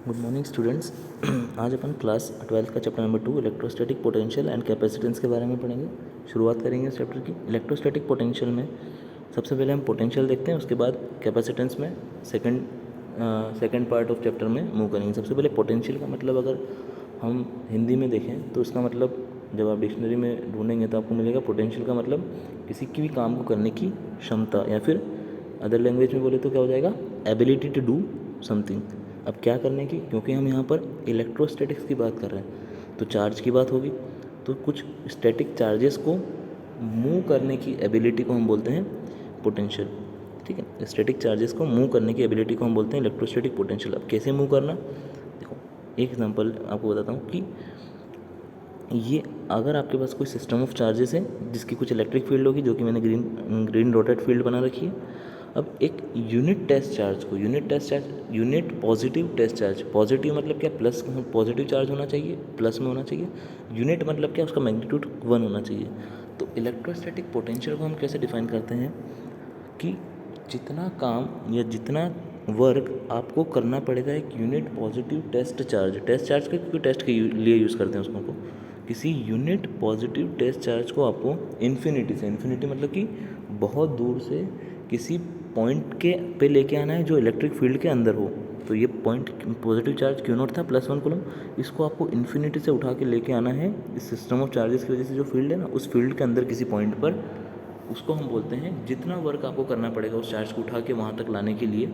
Good morning students. आज अपन class 12th का chapter number 2 electrostatic potential and capacitance के बारे में पढ़ेंगे। शुरुआत करेंगे इस चैप्टर की। इलेक्ट्रोस्टैटिक पोटेंशियल में सबसे पहले हम पोटेंशियल देखते हैं, उसके बाद कैपेसिटेंस में सेकंड पार्ट ऑफ चैप्टर में मूव करेंगे। सबसे पहले पोटेंशियल का मतलब अगर हम हिंदी में देखें तो इसका मतलब जब आप डिक्शनरी में ढूंढेंगे तो आपको मिलेगा पोटेंशियल का मतलब किसी भी काम को करने की क्षमता, या फिर अदर लैंग्वेज में बोले तो क्या हो जाएगा, एबिलिटी टू डू समथिंग। अब क्या करने की, क्योंकि हम यहाँ पर इलेक्ट्रोस्टैटिक्स की बात कर रहे हैं तो चार्ज की बात होगी, तो कुछ स्टैटिक चार्जेस को मूव करने की एबिलिटी को हम बोलते हैं पोटेंशियल। ठीक है, स्टैटिक चार्जेस को मूव करने की एबिलिटी को हम बोलते हैं इलेक्ट्रोस्टैटिक पोटेंशियल। अब कैसे मूव करना, देखो एक एग्जांपल आपको बताता हूँ कि ये अगर आपके पास कोई सिस्टम ऑफ चार्जेस है जिसकी कुछ इलेक्ट्रिक फील्ड होगी, जो कि मैंने ग्रीन डॉटेड फील्ड बना रखी है। अब एक unit positive test charge, positive मतलब क्या, प्लस पॉजिटिव चार्ज होना चाहिए, प्लस में होना चाहिए। यूनिट मतलब क्या, उसका मैग्नीट्यूड 1 होना चाहिए। तो इलेक्ट्रोस्टैटिक पोटेंशियल को हम कैसे डिफाइन करते हैं कि जितना काम या जितना वर्क आपको करना पड़ेगा एक यूनिट पॉजिटिव टेस्ट चार्ज का, क्योंकि टेस्ट के लिए यूज़ करते हैं उसको को, किसी यूनिट पॉजिटिव टेस्ट चार्ज को आपको इन्फिनिटी मतलब कि बहुत दूर से किसी पॉइंट के पे लेके आना है जो इलेक्ट्रिक फील्ड के अंदर हो। तो ये point positive charge Q not था +1 कूलम, इसको आपको इन्फिनिटी से उठा के लेके आना है इस सिस्टम ऑफ चार्जेस की वजह से। जो फील्ड है ना, उस फील्ड के अंदर किसी पॉइंट पर, उसको हम बोलते हैं, जितना वर्क आपको करना पड़ेगा उस चार्ज को उठा के वहाँ तक लाने के लिए,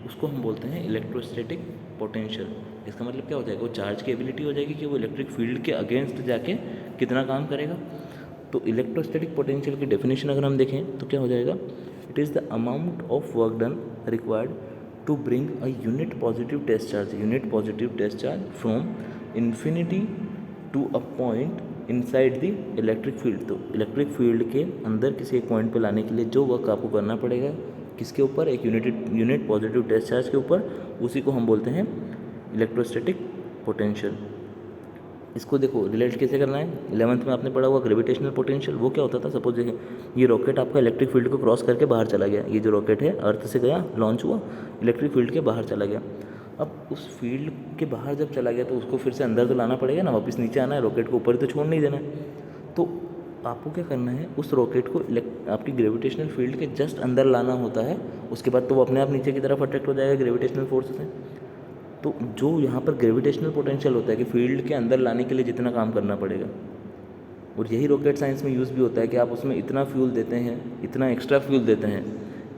उसको हम बोलते हैं इलेक्ट्रोस्टैटिक पोटेंशियल। इसका मतलब क्या हो जाएगा, वो चार्ज की एबिलिटी हो जाएगी कि वो इलेक्ट्रिक फील्ड के अगेंस्ट जाके कितना काम करेगा। तो इलेक्ट्रोस्टैटिक पोटेंशियल की डेफिनेशन अगर हम देखें तो क्या हो जाएगा, it is the amount of work done required to bring a unit positive test charge from infinity to a point inside the electric field. तो इलेक्ट्रिक फील्ड के अंदर किसी एक पॉइंट पर लाने के लिए जो वर्क आपको करना पड़ेगा, किसके ऊपर, एक यूनिट पॉजिटिव टेस्ट चार्ज के ऊपर, उसी को हम बोलते हैं इलेक्ट्रोस्टैटिक पोटेंशियल। इसको देखो रिलेट कैसे करना है, 11th में आपने पढ़ा हुआ ग्रेविटेशनल पोटेंशियल। वो क्या होता था, सपोज देखिए ये रॉकेट आपका इलेक्ट्रिक फील्ड को क्रॉस करके बाहर चला गया। ये जो रॉकेट है अर्थ से गया, लॉन्च हुआ, इलेक्ट्रिक फील्ड के बाहर चला गया। अब उस फील्ड के बाहर जब चला गया तो उसको फिर से अंदर तो लाना पड़ेगा ना, वापस नीचे आना है, रॉकेट को ऊपर तो छोड़ नहीं देना है। तो आपको क्या करना है, उस रॉकेट को आपकी ग्रेविटेशनल फील्ड के जस्ट अंदर लाना होता है। उसके बाद तो वो अपने आप नीचे की तरफ अट्रैक्ट हो जाएगा ग्रेविटेशनल फोर्स से। तो जो यहाँ पर ग्रेविटेशनल पोटेंशियल होता है कि फील्ड के अंदर लाने के लिए जितना काम करना पड़ेगा, और यही रॉकेट साइंस में यूज़ भी होता है कि आप उसमें इतना फ्यूल देते हैं, इतना एक्स्ट्रा फ्यूल देते हैं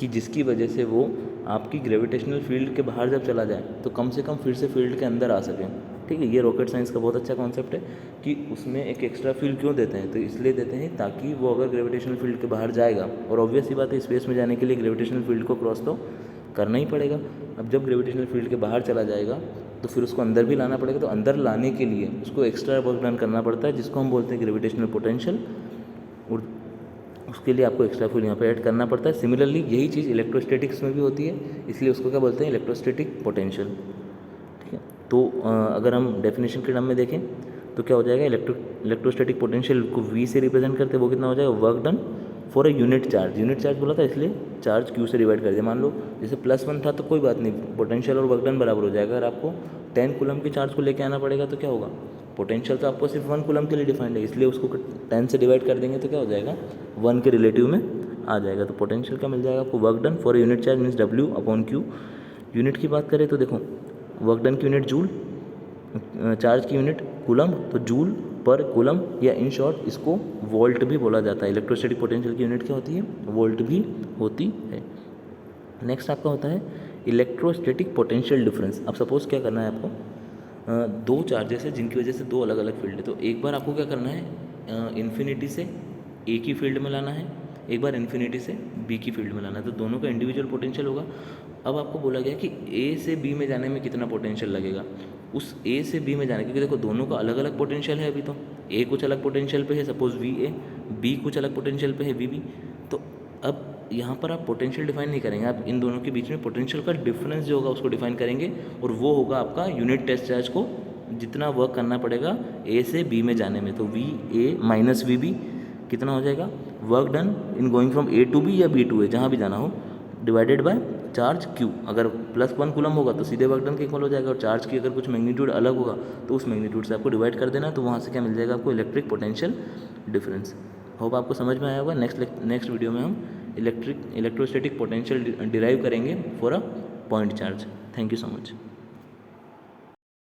कि जिसकी वजह से वो आपकी ग्रेविटेशनल फील्ड के बाहर जब चला जाए तो कम से कम फिर से फील्ड के अंदर आ सकें। ठीक है, ये रॉकेट साइंस का बहुत अच्छा कॉन्सेप्ट है कि उसमें एक एक्स्ट्रा फ्यूल क्यों देते हैं, तो इसलिए देते हैं ताकि वो अगर ग्रेविटेशनल फील्ड के बाहर जाएगा, और ऑब्वियस ही बात है स्पेस में जाने के लिए ग्रेविटेशनल फील्ड को क्रॉस तो करना ही पड़ेगा। अब जब ग्रेविटेशनल फील्ड के बाहर चला जाएगा तो फिर उसको अंदर भी लाना पड़ेगा। तो अंदर लाने के लिए उसको एक्स्ट्रा वर्क डन करना पड़ता है, जिसको हम बोलते हैं ग्रेविटेशनल पोटेंशियल, और उसके लिए आपको एक्स्ट्रा फ्यूल यहाँ पे ऐड करना पड़ता है। सिमिलरली यही चीज़ इलेक्ट्रोस्टैटिक्स में भी होती है, इसलिए उसको क्या बोलते हैं, इलेक्ट्रोस्टैटिक पोटेंशियल। ठीक है, तो अगर हम डेफिनेशन के टर्म में देखें तो क्या हो जाएगा, इलेक्ट्रोस्टैटिक पोटेंशियल को V से रिप्रेजेंट करते हैं। वो कितना हो जाएगा, work done for a unit charge बोला था, इसलिए चार्ज Q से डिवाइड कर दिया। मान लो जैसे +1 था तो कोई बात नहीं, पोटेंशियल और वर्क डन बराबर हो जाएगा। अगर आपको 10 कूलम के चार्ज को लेके आना पड़ेगा तो क्या होगा, पोटेंशियल तो आपको सिर्फ 1 कूलम के लिए डिफाइंड है, इसलिए उसको 10 से डिवाइड कर देंगे तो क्या हो जाएगा, 1 के रिलेटिव में आ जाएगा। तो पोटेंशियल का मिल जाएगा आपको, work done for unit charge means W/Q। Unit की बात करें तो देखो, वर्क डन की यूनिट जूल, चार्ज की यूनिट कूलम, तो जूल पर कूलम, या इन शॉर्ट इसको वोल्ट भी बोला जाता है। इलेक्ट्रोस्टैटिक पोटेंशियल की यूनिट क्या होती है, वोल्ट भी होती है। नेक्स्ट आपका होता है इलेक्ट्रोस्टैटिक पोटेंशियल डिफरेंस। अब सपोज क्या करना है आपको, दो चार्जेस है जिनकी वजह से दो अलग अलग फील्ड है। तो एक बार आपको क्या करना है, इन्फिनिटी से ए की फील्ड में लाना है, एक बार इन्फिनिटी से बी की फील्ड में लाना है, तो दोनों का इंडिविजुअल पोटेंशियल होगा। अब आपको बोला गया कि ए से बी में जाने में कितना पोटेंशियल लगेगा, उस ए से बी में जाने, क्योंकि देखो दोनों का अलग अलग पोटेंशियल है। अभी तो ए कुछ अलग पोटेंशियल पे है, सपोज VA, बी कुछ अलग पोटेंशियल पे है VB। तो अब यहाँ पर आप पोटेंशियल डिफाइन नहीं करेंगे, आप इन दोनों के बीच में पोटेंशियल का डिफरेंस जो होगा उसको डिफाइन करेंगे, और वो होगा आपका यूनिट टेस्ट चार्ज को जितना वर्क करना पड़ेगा ए से बी में जाने में। तो VA - VB कितना हो जाएगा, work done in going from A to B या B to A, जहाँ भी जाना हो, डिवाइडेड बाय चार्ज Q, अगर +1 कूलम होगा तो सीधे वर्क डन के इक्वल हो जाएगा, और चार्ज की अगर कुछ मैग्नीट्यूड अलग होगा तो उस मैग्नीट्यूड से आपको डिवाइड कर देना, तो वहाँ से क्या मिल जाएगा आपको, इलेक्ट्रिक पोटेंशियल डिफरेंस। होप आपको समझ में आया होगा। नेक्स्ट वीडियो में हम इलेक्ट्रोस्टैटिक पोटेंशियल डिराइव करेंगे for a point charge. Thank you so much.